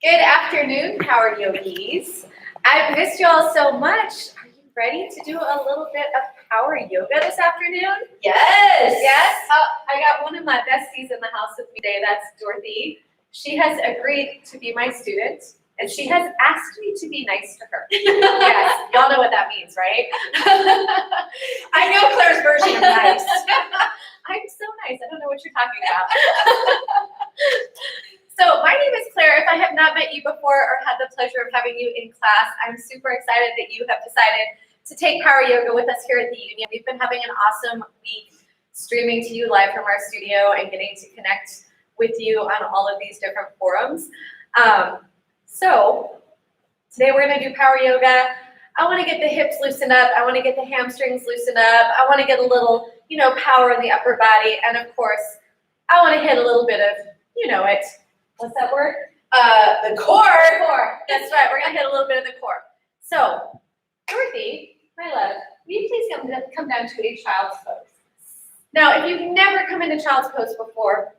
Good afternoon, Power Yogis. I've missed you all so much. Are you ready to do a little bit of power yoga this afternoon? Yes. Yes? I got one of my besties in the house with me today. That's Dorothy. She has agreed to be my student, and she has asked me to be nice to her. Yes, y'all know what that means, right? I know Claire's version of nice. I'm so nice. I don't know what you're talking about. So my name is Claire. If I have not met you before or had the pleasure of having you in class, I'm super excited that you have decided to take power yoga with us here at the Union. We've been having an awesome week streaming to you live from our studio and getting to connect with you on all of these different forums. So today we're going to do power yoga. I want to get the hips loosened up. I want to get the hamstrings loosened up. I want to get a little, power in the upper body. And of course, I want to hit a little bit of, what's that word? The core. Core. That's right. We're going to hit a little bit of the core. So, Dorothy, my love, will you please come down to a child's pose? Now, if you've never come into child's pose before,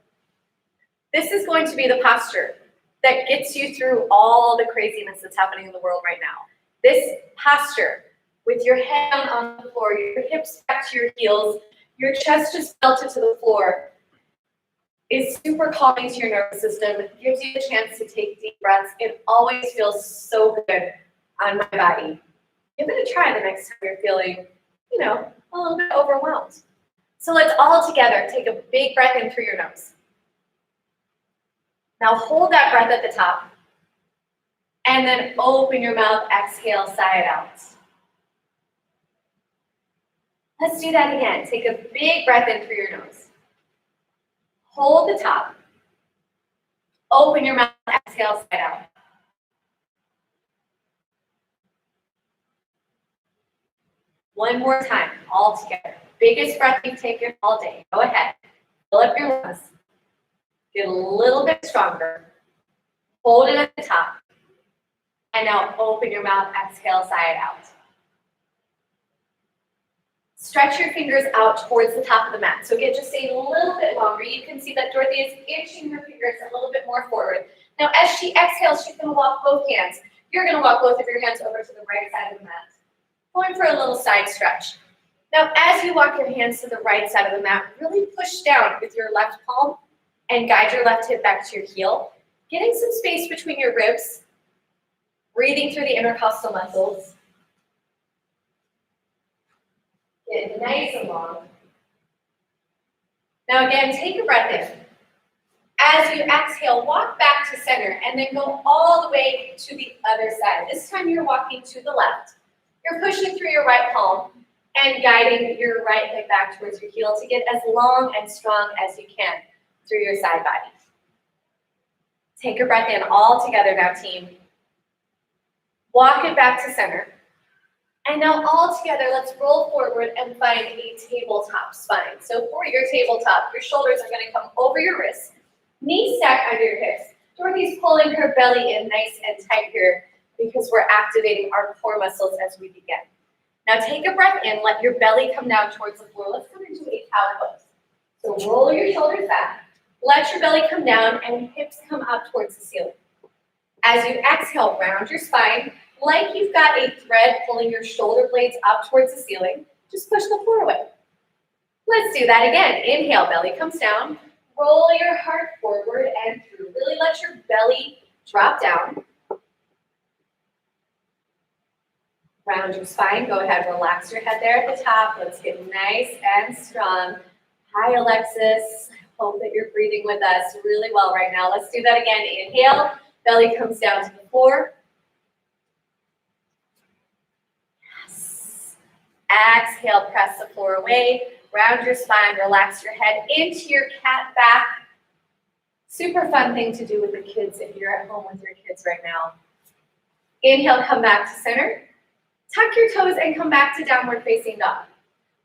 this is going to be the posture that gets you through all the craziness that's happening in the world right now. This posture, with your head down on the floor, your hips back to your heels, your chest just melted to the floor, is super calming to your nervous system. It gives you a chance to take deep breaths. It always feels so good on my body. Give it a try the next time you're feeling, a little bit overwhelmed. So let's all together take a big breath in through your nose. Now hold that breath at the top. And then open your mouth, exhale, sigh it out. Let's do that again. Take a big breath in through your nose. Hold the top. Open your mouth, exhale, sigh it out. One more time, all together. Biggest breath you've taken all day. Go ahead. Fill up your lungs. Get a little bit stronger. Hold it at the top. And now open your mouth, exhale, sigh it out. Stretch your fingers out towards the top of the mat. So get just a little bit longer. You can see that Dorothy is inching her fingers a little bit more forward. Now as she exhales, she's going to walk both hands. You're going to walk both of your hands over to the right side of the mat. Going for a little side stretch. Now as you walk your hands to the right side of the mat, really push down with your left palm and guide your left hip back to your heel. Getting some space between your ribs. Breathing through the intercostal muscles. Get nice and long. Now again, take a breath in. As you exhale, walk back to center and then go all the way to the other side. This time you're walking to the left. You're pushing through your right palm and guiding your right leg back towards your heel to get as long and strong as you can through your side body. Take a breath in all together now, team. Walk it back to center. And now all together, let's roll forward and find a tabletop spine. So for your tabletop, your shoulders are going to come over your wrists, knees stack under your hips. Dorothy's pulling her belly in nice and tight here because we're activating our core muscles as we begin. Now take a breath in, let your belly come down towards the floor. Let's come into a cow pose. So roll your shoulders back, let your belly come down and hips come up towards the ceiling. As you exhale, round your spine, like you've got a thread pulling your shoulder blades up towards the ceiling. Just push the floor away. Let's do that again. Inhale, belly comes down. Roll your heart forward and through. Really let your belly drop down. Round your spine. Go ahead, relax your head there at the top. Let's get nice and strong. Hi, Alexis. I hope that you're breathing with us really well right now. Let's do that again. Inhale, belly comes down to the floor. Exhale, press the floor away, round your spine, relax your head into your cat back. Super fun thing to do with the kids if you're at home with your kids right now. Inhale, come back to center. Tuck your toes and come back to downward facing dog.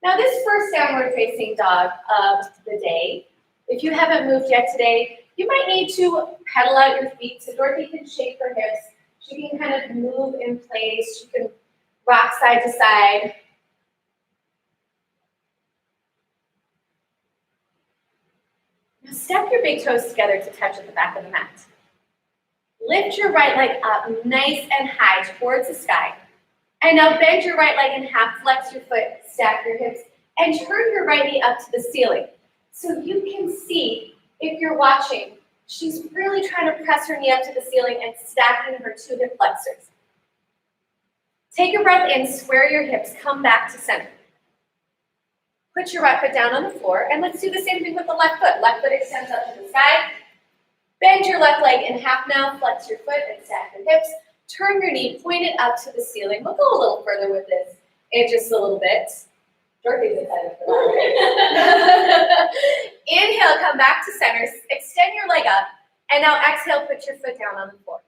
Now this first downward facing dog of the day, if you haven't moved yet today, you might need to pedal out your feet so Dorothy can shake her hips. She can kind of move in place. She can rock side to side. Now step your big toes together to touch at the back of the mat. Lift your right leg up nice and high towards the sky. And now bend your right leg in half, flex your foot, stack your hips, and turn your right knee up to the ceiling. So you can see, if you're watching, she's really trying to press her knee up to the ceiling and stacking her two hip flexors. Take a breath in, square your hips, come back to center. Put your right foot down on the floor, and let's do the same thing with the left foot. Left foot extends up to the sky. Bend your left leg in half now, flex your foot and stack your hips. Turn your knee, point it up to the ceiling. We'll go a little further with this in just a little bit. Dorothy's excited for that. Inhale, come back to center, extend your leg up, and now exhale, put your foot down on the floor.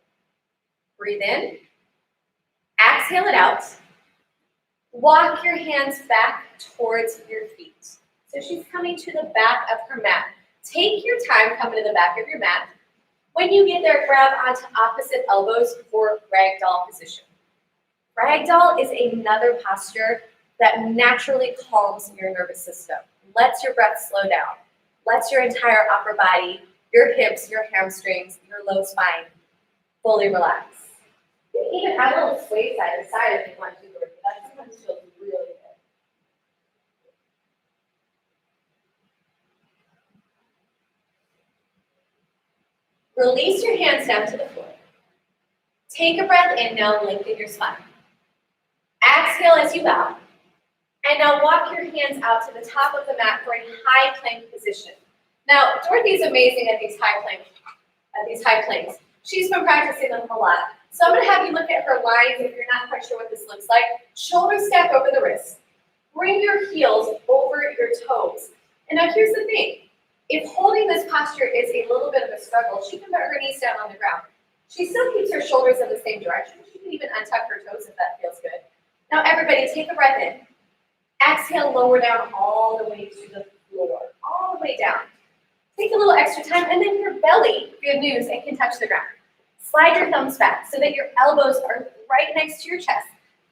Breathe in, exhale it out. Walk your hands back towards your feet. So she's coming to the back of her mat. Take your time coming to the back of your mat. When you get there, grab onto opposite elbows for ragdoll position. Ragdoll is another posture that naturally calms your nervous system, lets your breath slow down, lets your entire upper body, your hips, your hamstrings, your low spine fully relax. You can even have a little sway side to side if you want to, Dorothy. That sometimes feels really good. Release your hands down to the floor. Take a breath in now and lengthen your spine. Exhale as you bow. And now walk your hands out to the top of the mat for a high plank position. Now, Dorothy's amazing at these high planks. She's been practicing them a lot. So I'm going to have you look at her lines if you're not quite sure what this looks like. Shoulders stack over the wrists. Bring your heels over your toes. And now here's the thing. If holding this posture is a little bit of a struggle, she can put her knees down on the ground. She still keeps her shoulders in the same direction. She can even untuck her toes if that feels good. Now everybody take a breath in. Exhale, lower down all the way to the floor, all the way down. Take a little extra time, and then your belly, good news, it can touch the ground. Slide your thumbs back so that your elbows are right next to your chest.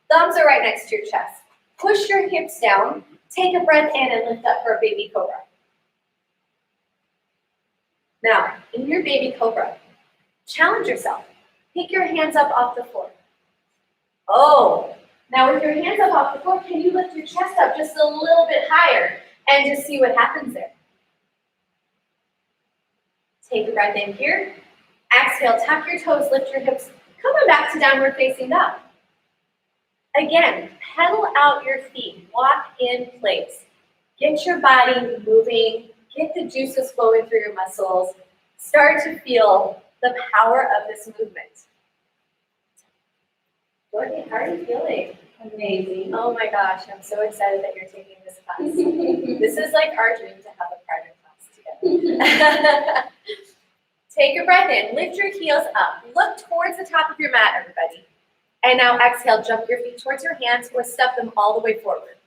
Thumbs are right next to your chest. Push your hips down. Take a breath in and lift up for a baby cobra. Now, in your baby cobra, challenge yourself. Pick your hands up off the floor. Oh, now with your hands up off the floor, can you lift your chest up just a little bit higher and just see what happens there? Take a breath in here. Exhale, tuck your toes, lift your hips. Come on back to downward facing dog. Again, pedal out your feet. Walk in place. Get your body moving. Get the juices flowing through your muscles. Start to feel the power of this movement. Dorothy, how are you feeling? Amazing. Oh my gosh, I'm so excited that you're taking this class. This is like our dream to have a private class together. Take a breath in, lift your heels up. Look towards the top of your mat, everybody. And now exhale, jump your feet towards your hands or step them all the way forward.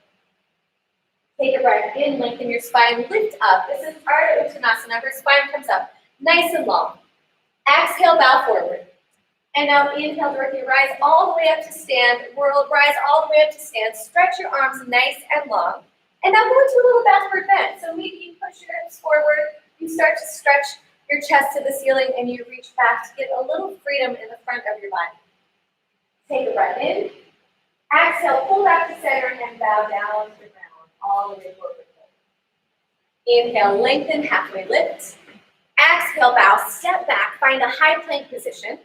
Take a breath in, lengthen your spine, lift up. This is Ardha Uttanasana. Her spine comes up nice and long. Exhale, bow forward. And now inhale, Dorothy, rise all the way up to stand. World, rise all the way up to stand. Stretch your arms nice and long. And now go into a little backward bend. So maybe you push your hips forward. You start to stretch your chest to the ceiling and you reach back to get a little freedom in the front of your body. Take a breath in. Exhale, pull back to center and bow down to the ground, all the way forward. Inhale, lengthen, halfway lift. Exhale, bow, step back, find a high plank position.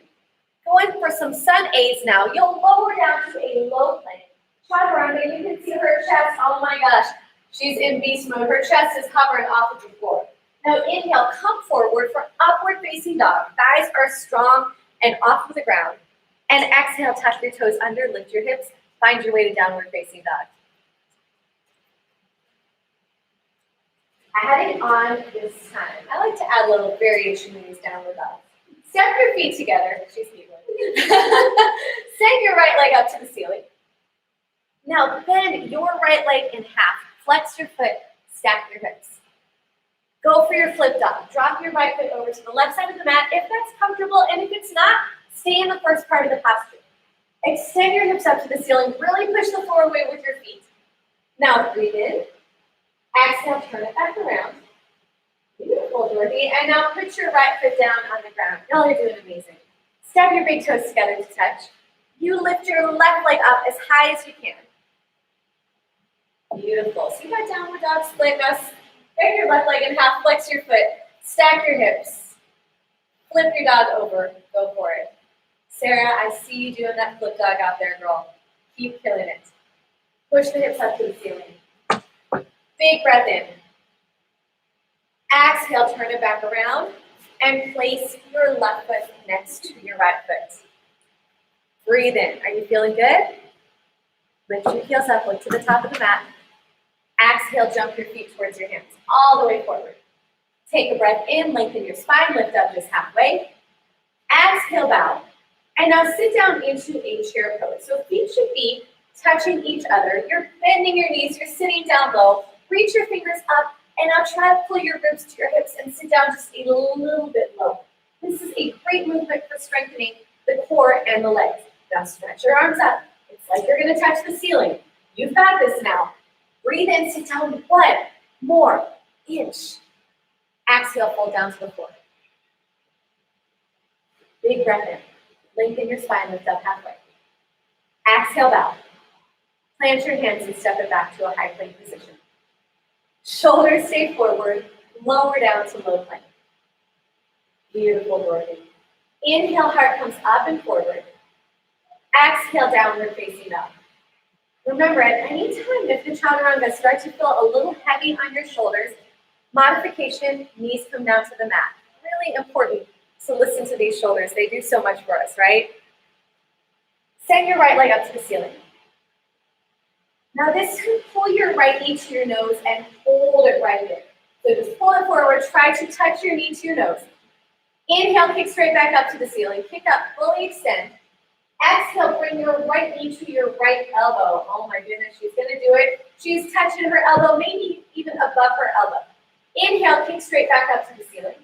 Going for some sun A's now. You'll lower down to a low plank. Chaturanga, you can see her chest. Oh my gosh, she's in beast mode. Her chest is hovering off of the floor. Now inhale, come forward for upward facing dog. Thighs are strong and off of the ground. And exhale, tuck your toes under, lift your hips, find your way to downward facing dog. Adding on this time, I like to add a little variation in these downward dogs. Step your feet together. She's giggling. Send your right leg up to the ceiling. Now bend your right leg in half. Flex your foot, stack your hips. Go for your flip dog. Drop your right foot over to the left side of the mat if that's comfortable, and if it's not, stay in the first part of the posture. Extend your hips up to the ceiling. Really push the floor away with your feet. Now breathe in. Exhale, turn it back around. Beautiful, Dorothy. And now put your right foot down on the ground. Y'all are doing amazing. Step your big toes together to touch. You lift your left leg up as high as you can. Beautiful. So you got downward dog split. Now break your left leg in half, flex your foot, stack your hips, flip your dog over, go for it. Sarah, I see you doing that flip dog out there, girl. Keep killing it. Push the hips up to the ceiling. Big breath in. Exhale, turn it back around and place your left foot next to your right foot. Breathe in. Are you feeling good? Lift your heels up, look to the top of the mat. Exhale, jump your feet towards your hands, all the way forward. Take a breath in, lengthen your spine, lift up just halfway. Exhale, bow. And now sit down into a chair pose. So feet should be touching each other. You're bending your knees, you're sitting down low. Reach your fingers up, and now try to pull your ribs to your hips and sit down just a little bit low. This is a great movement for strengthening the core and the legs. Now stretch your arms up. It's like you're gonna touch the ceiling. You've got this now. Breathe in, sit down 1 more inch. Exhale, fold down to the floor. Big breath in. Lengthen your spine, lift up halfway. Exhale, bow. Plant your hands and step it back to a high plank position. Shoulders stay forward, lower down to low plank. Beautiful, Dorothy. Inhale, heart comes up and forward. Exhale, downward facing dog. Remember, at any time if the chaturanga starts to feel a little heavy on your shoulders, modification, knees come down to the mat. Really important to listen to these shoulders. They do so much for us, right? Send your right leg up to the ceiling. Now this can pull your right knee to your nose and hold it right there. So just pull it forward, try to touch your knee to your nose. Inhale, kick straight back up to the ceiling. Kick up, fully extend. Exhale, bring your right knee to your right elbow. Oh my goodness, she's gonna do it. She's touching her elbow, maybe even above her elbow. Inhale, kick straight back up to the ceiling.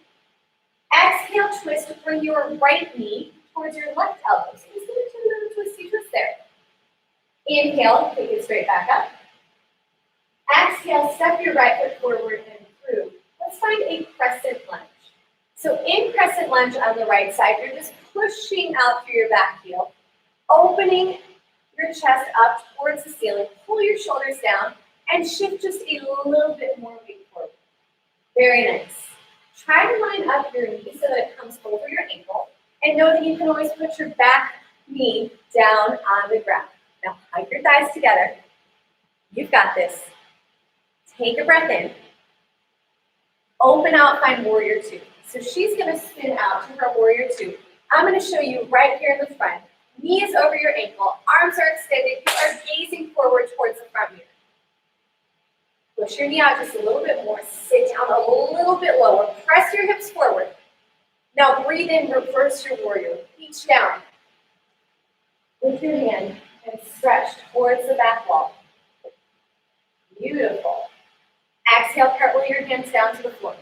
Exhale, twist, bring your right knee towards your left elbow. So just gonna do a little twisty twist there. Inhale, kick it straight back up. Exhale, step your right foot forward and through. Let's find a crescent lunge. So in crescent lunge on the right side, you're just pushing out through your back heel, opening your chest up towards the ceiling, pull your shoulders down, and shift just a little bit more weight forward. Very nice. Try to line up your knee so that it comes over your ankle, and know that you can always put your back knee down on the ground. Now hug your thighs together. You've got this. Take a breath in. Open out, find warrior two. So she's gonna spin out to her warrior two. I'm gonna show you right here in the front. Knee is over your ankle, arms are extended, you are gazing forward towards the front mirror. Push your knee out just a little bit more, sit down a little bit lower, press your hips forward. Now breathe in, reverse your warrior, reach down. With your hand and stretch towards the back wall. Beautiful. Exhale, cartwheel your hands down to the floor.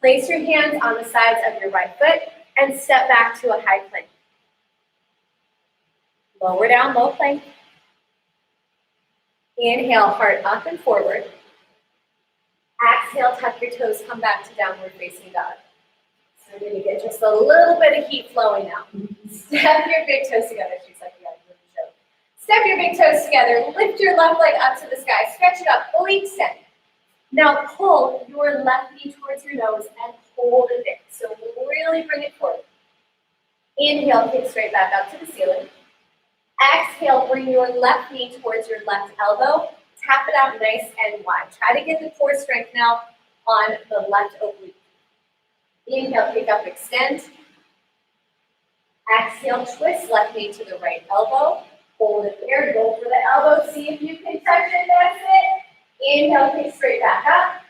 Place your hands on the sides of your right foot and step back to a high plank. Lower down, low plank. Inhale, heart up and forward. Exhale, tuck your toes, come back to downward facing dog. So we're gonna get just a little bit of heat flowing now. Step your big toes together. She's like, yeah, you're the show. Step your big toes together, lift your left leg up to the sky, stretch it up, fully extend. Now pull your left knee towards your nose and hold it there. So really bring it forward. Inhale, kick straight back up to the ceiling. Exhale, bring your left knee towards your left elbow. Tap it out nice and wide. Try to get the core strength now on the left oblique. Inhale, pick up, extend. Exhale, twist left knee to the right elbow. Hold it there, go for the elbow. See if you can touch it, that's it. Inhale, kick straight back up.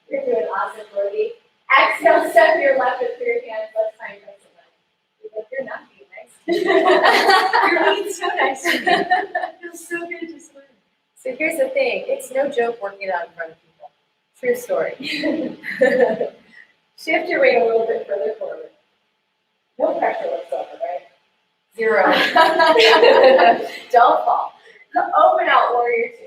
You're doing awesome, Brody. Exhale, step your left foot through your hands. Let's find crescent lunge. Look, you're not being nice. You're being so nice to me. It feels so good to swim. So here's the thing. It's no joke working out in front of people. True story. Shift your weight a little bit further forward. No pressure whatsoever, right? Zero. Don't fall. Open out, warrior two.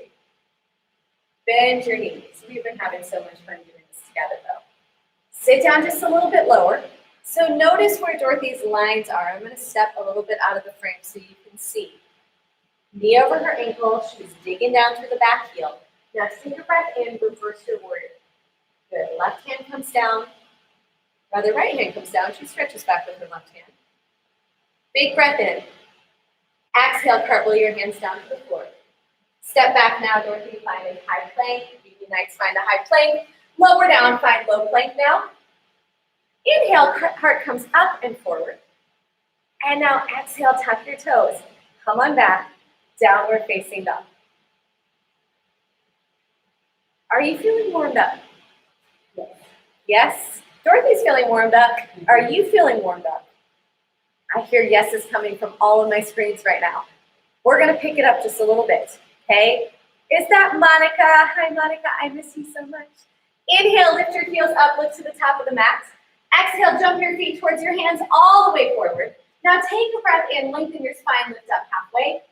Bend your knees. We've been having so much fun doing this together though. Sit down just a little bit lower. So notice where Dorothy's lines are. I'm going to step a little bit out of the frame so you can see. Knee over her ankle. She's digging down through the back heel. Now take a breath in, reverse your warrior. Good. Left hand comes down. Rather, right hand comes down. She stretches back with her left hand. Big breath in. Exhale, cartwheel your hands down to the floor. Step back now, Dorothy, find a high plank. You can nice, find a high plank. Lower down, find low plank now. Inhale, heart comes up and forward. And now exhale, tuck your toes. Come on back, downward facing dog. Are you feeling warmed up? Yes. Yes? Dorothy's feeling warmed up. Are you feeling warmed up? I hear yeses coming from all of my screens right now. We're going to pick it up just a little bit, okay? Is that Monica? Hi, Monica. I miss you so much. Inhale, lift your heels up, look to the top of the mat. Exhale, jump your feet towards your hands all the way forward. Now take a breath in, lengthen your spine, lift up halfway.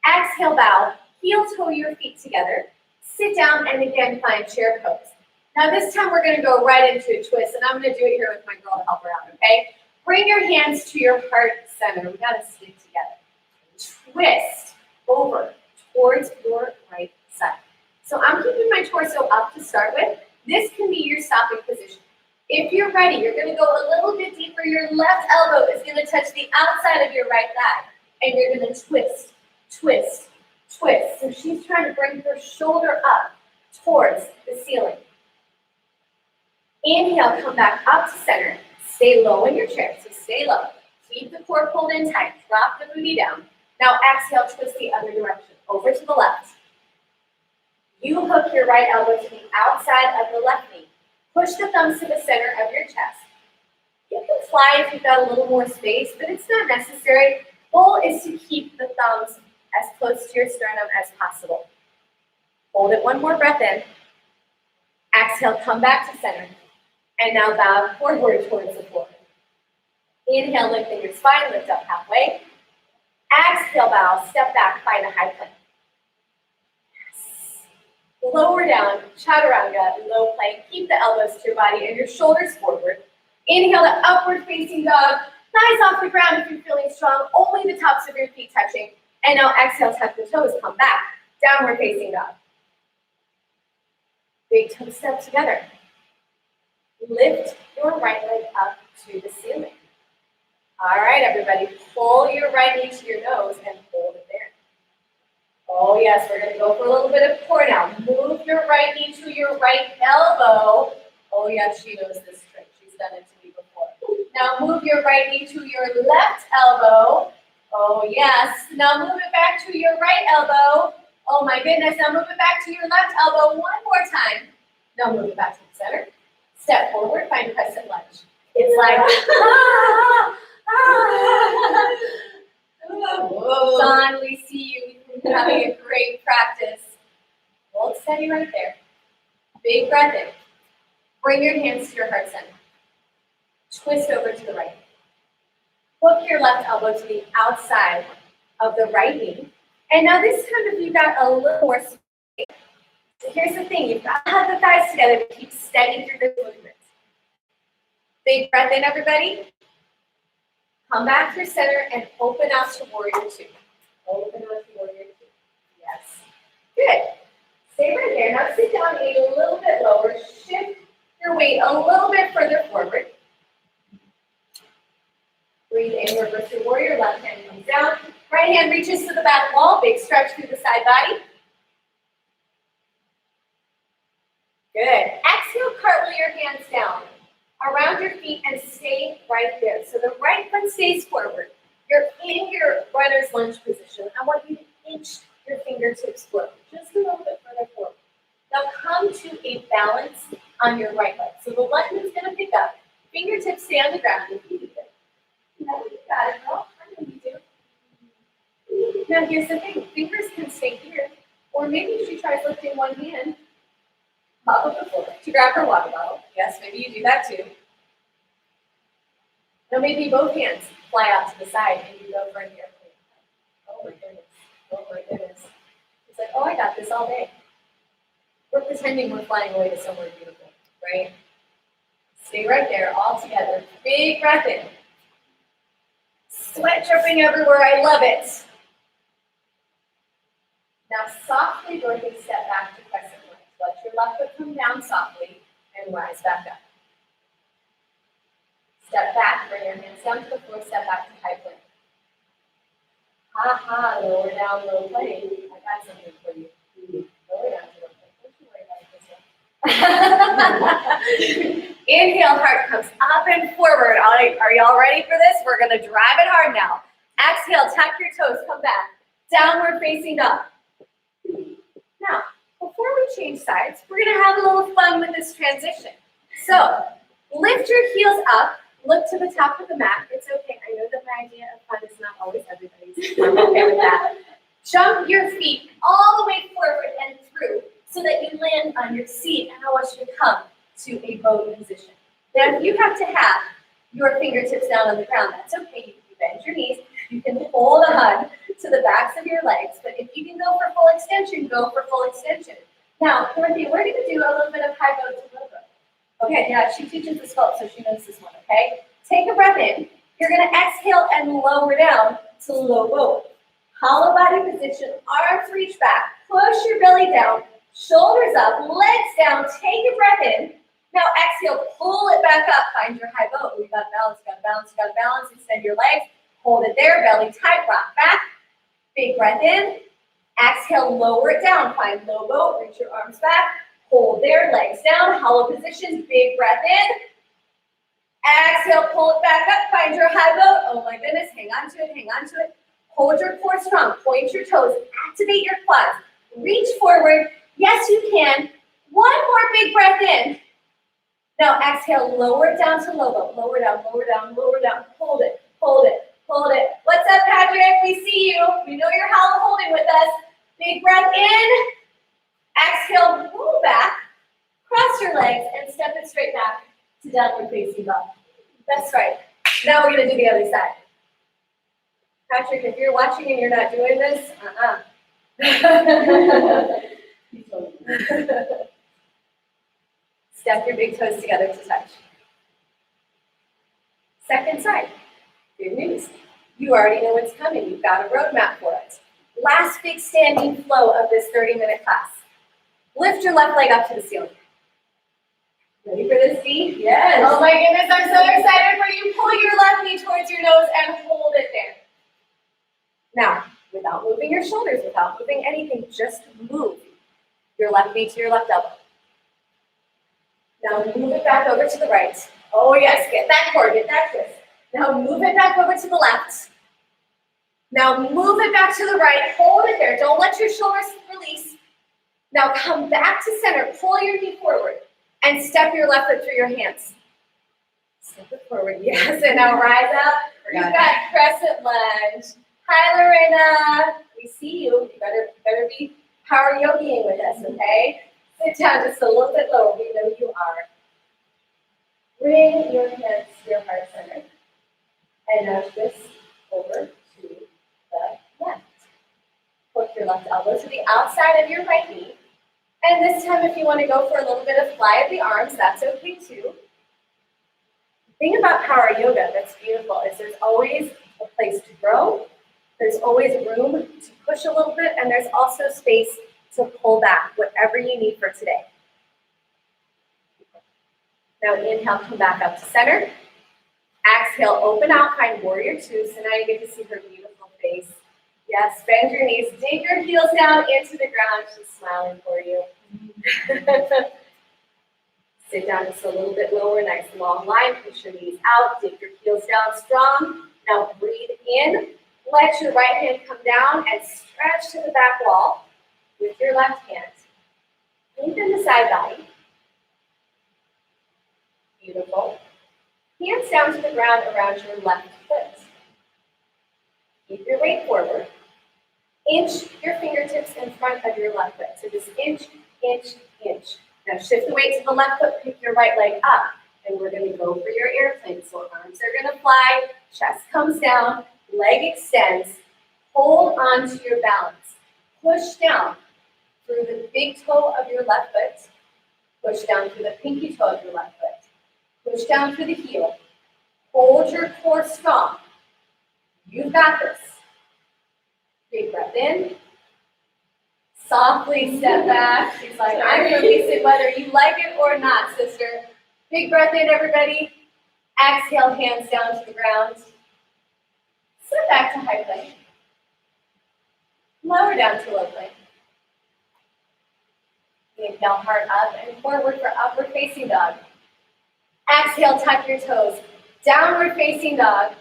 Exhale, bow, heel toe your feet together. Sit down and again find chair pose. Now this time we're going to go right into a twist, and I'm going to do it here with my girl to help her out, okay? Bring your hands to your heart center. We got to stick together. Twist over towards your right side. So I'm keeping my torso up to start with. This can be your stopping position. If you're ready, you're going to go a little bit deeper. Your left elbow is going to touch the outside of your right thigh, and you're going to twist, twist, twist. So she's trying to bring her shoulder up towards the ceiling. Inhale, come back up to center. Stay low in your chair, so stay low. Keep the core pulled in tight. Drop the booty down. Now exhale, twist the other direction, over to the left. You hook your right elbow to the outside of the left knee. Push the thumbs to the center of your chest. You can fly if you've got a little more space, but it's not necessary. Goal is to keep the thumbs as close to your sternum as possible. Hold it one more breath in. Exhale, come back to center. And now bow forward towards the floor. Inhale, lengthen your spine, lift up halfway. Exhale, bow, step back, find a high plank. Yes. Lower down, chaturanga, low plank. Keep the elbows to your body and your shoulders forward. Inhale to upward facing dog. Thighs off the ground if you're feeling strong. Only the tops of your feet touching. And now exhale, tuck the toes, come back. Downward facing dog. Big toe step together. Lift your right leg up to the ceiling. All right, everybody, pull your right knee to your nose and hold it there. Oh, yes, we're going to go for a little bit of core now. Move your right knee to your right elbow. Oh, yes, she knows this trick. She's done it to me before. Now move your right knee to your left elbow. Oh, yes. Now move it back to your right elbow. Oh, my goodness. Now move it back to your left elbow one more time. Now move it back to the center. Step forward, find crescent lunge. It's like, Dawn, we see you. You're having a great practice. Hold steady right there. Big breath in. Bring your hands to your heart center. Twist over to the right. Hook your left elbow to the outside of the right knee. And now this time, if you've got a little more space, so here's the thing, you've got to have the thighs together to keep steady through this movement. Big breath in, everybody. Come back to center and open out to warrior two. Open out to warrior two. Yes. Good. Stay right there. Now sit down a little bit lower. Shift your weight a little bit further forward. Breathe in, reverse your warrior. Left hand comes down. Right hand reaches to the back wall. Big stretch through the side body. Good. Exhale, cartwheel your hands down around your feet and stay right there. So the right foot stays forward. You're in your runner's lunge position. I want you to inch your fingertips forward, just a little bit further forward. Now come to a balance on your right leg. So the left is going to pick up. Fingertips stay on the ground. If you do it. No, you got it, girl. I know you do. Now here's the thing. Fingers can stay here. Or maybe she tries lifting one hand off of the floor to grab her water bottle. Yes, maybe you do that too. Now maybe both hands fly out to the side and you go for an airplane. Oh my goodness. Oh my goodness. It's like, oh, I got this all day. We're pretending we're flying away to somewhere beautiful, right? Stay right there, all together. Big breath in. Sweat dripping everywhere, I love it. Now softly go ahead and step back to crescent lunge. Let your left foot come down softly and rise back up. Step back, bring your hands down to the floor, step back to high plank. Ha ha, lower down, low plank. I got something for you. Lower down to low plank. Don't you worry about this one. Inhale, heart comes up and forward. Are y'all ready for this? We're gonna drive it hard now. Exhale, tuck your toes, come back. Downward facing dog. Now, before we change sides, we're gonna have a little fun with this transition. So, lift your heels up, look to the top of the mat. It's okay, I know that my idea of fun is not always everybody's. I'm okay with that. Jump your feet all the way forward and through so that you land on your seat, and I want you to come to a bow position. Now, if you have to have your fingertips down on the ground, that's okay. You can bend your knees, you can hold on to the backs of your legs, but if you can go for full extension, go for full extension. Now, Dorothy, we're going to do a little bit of high bow to low bow. Okay, yeah, she teaches the sculpt, so she knows this one, okay? Take a breath in. You're going to exhale and lower down to low bow. Hollow body position, arms reach back, push your belly down, shoulders up, legs down, take a breath in. Now exhale, pull it back up, find your high bow. We got balance, got balance, got balance. Extend your legs, hold it there, belly tight, rock back. Big breath in. Exhale, lower it down, find low boat, reach your arms back, hold there, legs down, hollow positions, big breath in. Exhale, pull it back up, find your high boat. Oh my goodness, hang on to it, hang on to it. Hold your core strong, point your toes, activate your quads. Reach forward, yes you can. One more big breath in. Now exhale, lower it down to low boat. Lower down, lower down, lower down. Hold it, hold it, hold it. What's up, Patrick? We see you. We know you're hollow holding with us. Big breath in. Exhale, pull back. Cross your legs and step it straight back to downward facing dog. That's right. Now we're going to do the other side. Patrick, if you're watching and you're not doing this, Step your big toes together to touch. Second side. Good news. You already know what's coming. You've got a roadmap for it. Last big standing flow of this 30-minute class. Lift your left leg up to the ceiling. Ready for this, Dee? Yes. Oh my goodness, I'm so excited for you. Pull your left knee towards your nose and hold it there. Now, without moving your shoulders, without moving anything, just move your left knee to your left elbow. Now move it back over to the right. Oh yes, get that core, get that twist. Now move it back over to the left. Now move it back to the right, hold it there. Don't let your shoulders release. Now come back to center, pull your knee forward, and step your left foot through your hands. Step it forward, yes, and now rise up. You've got crescent lunge. Hi, Lorena. We see you. You better be power yogiing with us, okay? Sit down just a little bit lower. We know you are. Bring your hands to your heart center. And now twist over to the left. Hook your left elbow to the outside of your right knee. And this time, if you want to go for a little bit of fly of the arms, that's okay too. The thing about power yoga that's beautiful is there's always a place to grow. There's always room to push a little bit, and there's also space to pull back, whatever you need for today. Now inhale, come back up to center. Exhale, open out, find warrior two. So now you get to see her beautiful face. Yes, bend your knees, dig your heels down into the ground. She's smiling for you. Sit down just a little bit lower, nice long line. Push your knees out, dig your heels down strong. Now breathe in. Let your right hand come down and stretch to the back wall with your left hand. Lengthen the side body. Beautiful. Hands down to the ground around your left foot. Keep your weight forward. Inch your fingertips in front of your left foot. So just inch, inch, inch. Now shift the weight to the left foot, pick your right leg up. And we're going to go for your airplane. So arms are going to fly, chest comes down, leg extends. Hold on to your balance. Push down through the big toe of your left foot. Push down through the pinky toe of your left foot. Push down through the heel. Hold your core strong. You've got this. Big breath in. Softly step back. She's like, I'm releasing whether you like it or not, sister. Big breath in, everybody. Exhale, hands down to the ground. Step back to high plank. Lower down to low plank. Inhale, heart up and forward for upward facing dog. Exhale, tuck your toes. Downward facing dog.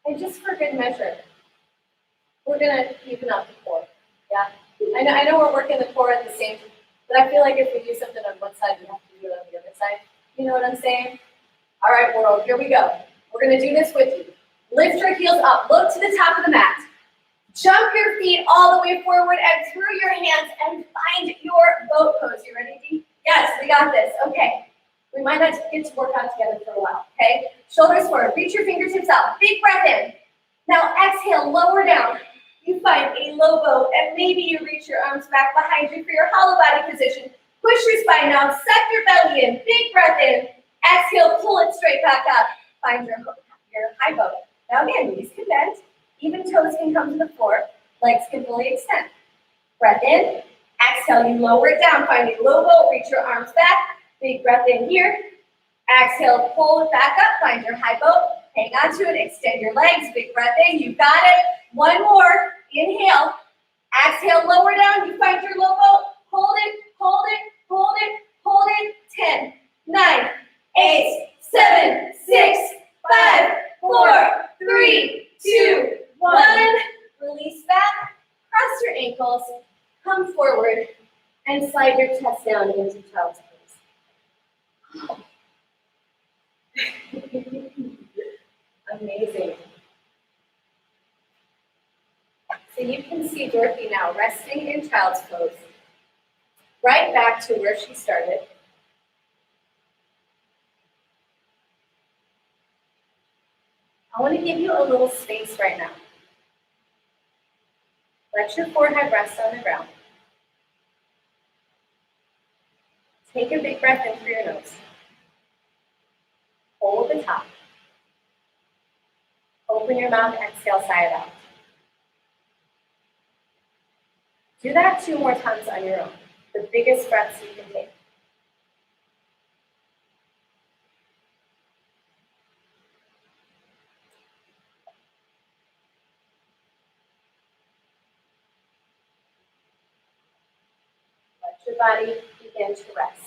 And just for good measure, we're gonna even up the core. Yeah, I know we're working the core at the same time, but I feel like if we do something on one side, we have to do it on the other side. You know what I'm saying? All right, world, here we go. We're gonna do this with you. Lift your heels up, look to the top of the mat. Jump your feet all the way forward and through your hands and find your boat pose. You ready, Dee? Yes, we got this. Okay. We might not get to work out together for a while, okay? Shoulders forward, reach your fingertips out. Big breath in. Now exhale, lower down. You find a low boat and maybe you reach your arms back behind you for your hollow body position. Push your spine down, suck your belly in. Big breath in. Exhale, pull it straight back up. Find your high boat. Now again, knees can bend. Even toes can come to the floor. Legs can fully extend. Breath in. Exhale, you lower it down. Find a low boat. Reach your arms back. Big breath in here. Exhale, pull it back up. Find your high boat. Hang on to it. Extend your legs. Big breath in. You got it. One more. Inhale. Exhale, lower down. You find your low boat. Hold it, hold it, hold it, hold it. 10, 9, 8, 7, 6, 5, 4, 3, 2, 1. Release back. Cross your ankles. Come forward and slide your chest down into child's pose. Amazing. So you can see Dorothy now resting in child's pose, right back to where she started. I want to give you a little space right now. Let your forehead rest on the ground. Take a big breath in through your nose. Hold the top. Open your mouth, exhale, sigh it out. Do that 2 more times on your own, the biggest breaths you can take. Let your body begin to rest.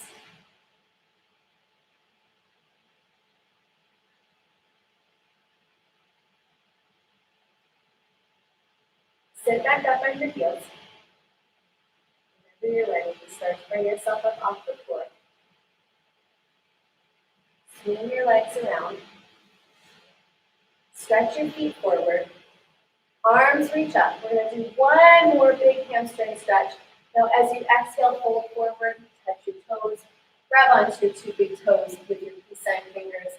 Sit back up on your heels. Whenever you're ready, you start to bring yourself up off the floor. Swing your legs around. Stretch your feet forward. Arms reach up. We're going to do one more big hamstring stretch. Now, as you exhale, fold forward, touch your toes. Grab onto your 2 big toes with your peace sign fingers.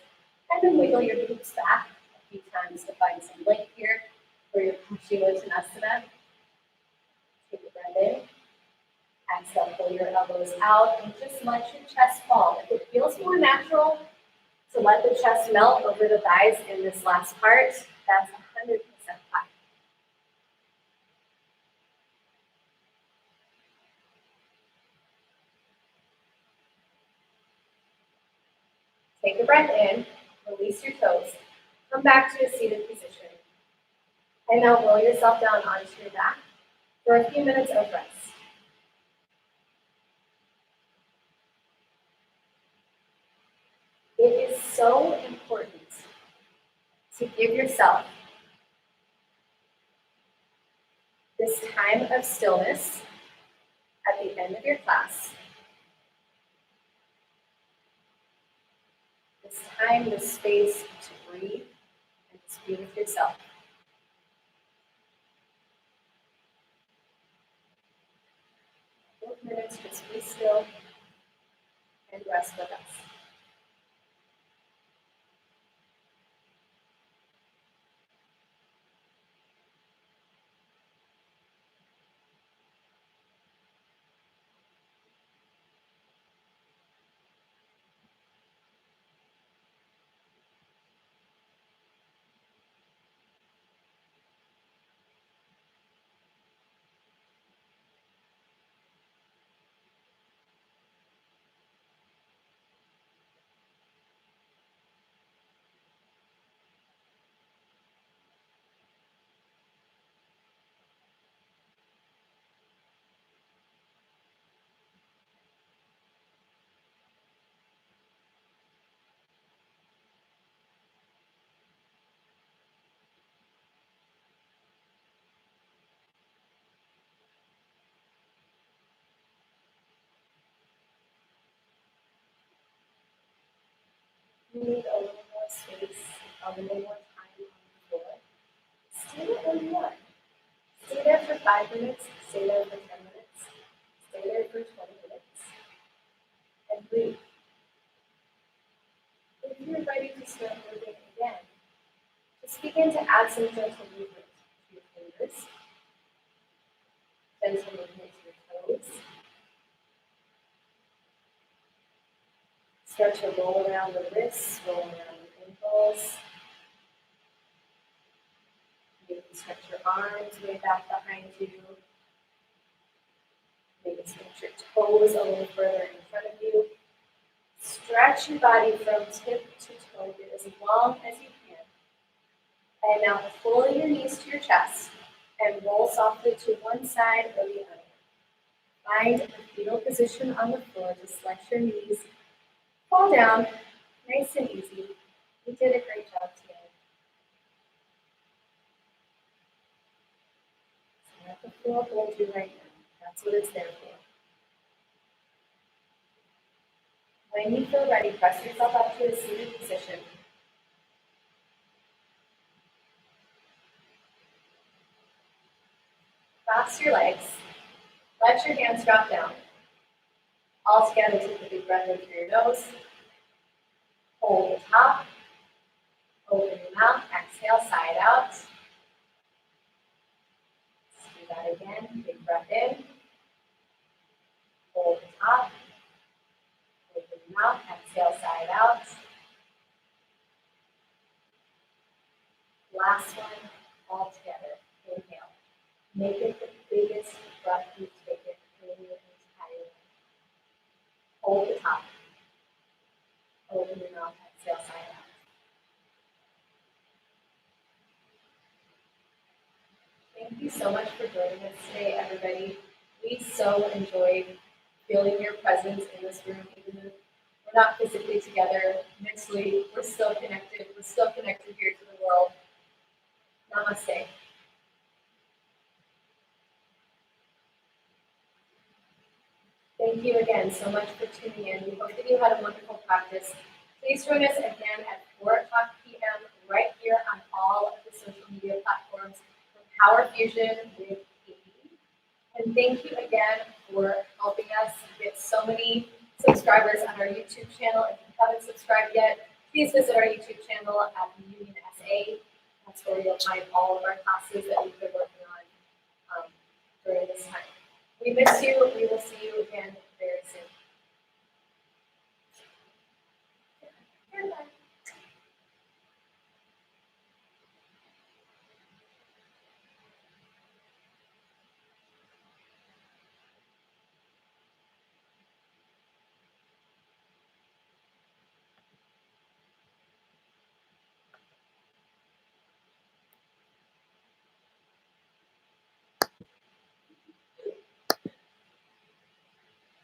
And then wiggle your glutes back a few times to find some length here for your Paschimottanasana. Take a breath in. Exhale, pull your elbows out and just let your chest fall. If it feels more natural to let the chest melt over the thighs in this last part, that's 100% fine. Take a breath in, release your toes, come back to a seated position. And now roll yourself down onto your back for a few minutes of rest. It is so important to give yourself this time of stillness at the end of your class. This time, this space to breathe and just be with yourself. A couple minutes, just be still and rest with us. you need a little more space, a little more time on the floor, stay there where you are. Stay there for 5 minutes, stay there for 10 minutes, stay there for 20 minutes, and breathe. If you're ready to start moving again, just begin to add some gentle movement to your fingers, gentle movement to your toes. Start to roll around the wrists, roll around the ankles. Maybe stretch your arms way back behind you. Maybe stretch your toes a little further in front of you. Stretch your body from tip to toe. Get as long as you can. And now pull your knees to your chest and roll softly to one side or the other. Find a fetal position on the floor. Just let your knees fall down, nice and easy. You did a great job today. So let the floor hold you right now. That's what it's there for. When you feel ready, press yourself up to a seated position. Cross your legs. Let your hands drop down. All together, take a big breath in through your nose. Hold the top. Open your mouth. Exhale, side out. Let's do that again. Big breath in. Hold the top. Open your mouth. Exhale, side out. Last one, all together. Inhale. Make it the biggest breath you've taken in your entire life. Hold the top. Open your mouth. Exhale, side out. Thank you so much for joining us today, everybody. We so enjoyed feeling your presence in this room, even though we're not physically together. Mentally, we're still connected. We're still connected here to the world. Namaste. Thank you again so much for tuning in. We hope that you had a wonderful practice. Please join us again at 4 o'clock p.m. right here on all of the social media platforms for Power Fusion with Katie. And thank you again for helping us get so many subscribers on our YouTube channel. If you haven't subscribed yet, please visit our YouTube channel at Union SA. That's where you'll find all of our classes that we've been working on during this time. We miss you. We will see you again very soon. Goodbye.